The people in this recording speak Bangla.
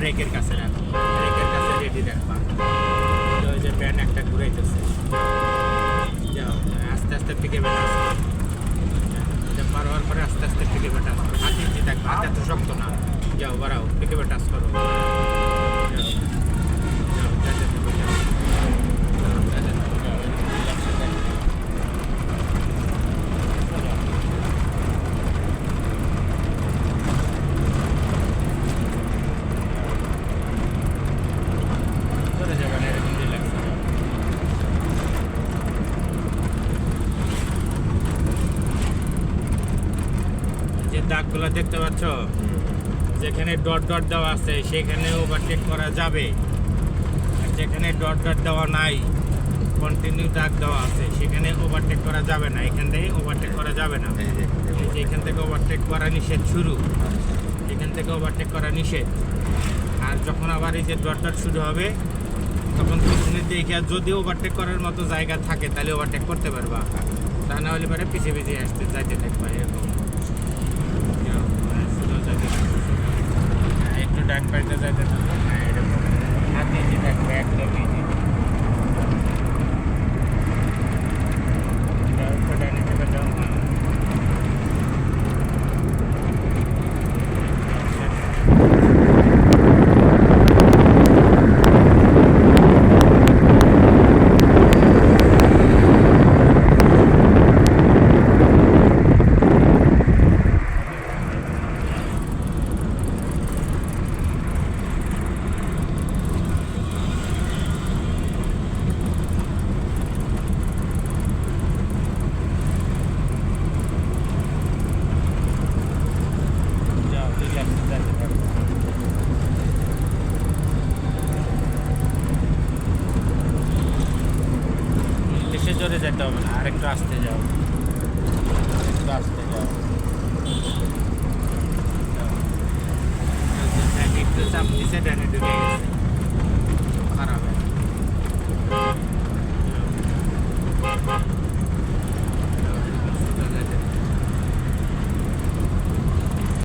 ব্রেকের কাছে রাখো, ব্রেকের কাছে রেডি রাখবা। তো ওই যে ব্যান একটা ঘুরাইতেছে, যাও আস্তে আস্তে পিকে বেটা আসো, এটা পার হওয়ার পরে আস্তে আস্তে পিকে বেটা আসো, হাতে ইঞ্চি থাকবে, হাতে এত শক্ত না, যাও বাড়াও, পিকে বেটা আস করো, যাও যাও যাতে থাকো, যাও যাতে থাকো, যাও রিল্যাক্সে থাকো। চলে যাবেন এরকম রিল্যাক্সে, যাও। যে দাগগুলো দেখতে পাচ্ছ, যেখানে ডট ডট দেওয়া আছে সেখানে ওভারটেক করা যাবে, আর যেখানে ডট ডট দেওয়া নাই, কন্টিনিউ দাগ দেওয়া আছে, সেখানে ওভারটেক করা যাবে না। এখান থেকে ওভারটেক করা যাবে না, এই যে এখান থেকে ওভারটেক করা নিষেধ শুরু, এখান থেকে ওভারটেক করা নিষেধ। আর যখন আবার এই যে ডট ডট শুরু হবে, তখন পিছনে দেখে যদি ওভারটেক করার মতো জায়গা থাকে তাহলে ওভারটেক করতে পারবা, তা না হলে পরে পিছিয়ে পিছিয়ে আসতে যাইতে থাকবা এরকম। একটু ডান পাইতে যাইতে থাকবো, হ্যাঁ এরকম হাত ইজি থাকবে, একদম ইজি। একটু ডানে চেপে যাও, হ্যাঁ যাও রিল্যাক্সে যাইতে থাকো। বেশি জোরে যেতে হবে না, আর একটু আস্তে যাও, একটু আস্তে যাও, যাও। একটু চাপ দিছে, ডানে ঢুকে গেছে।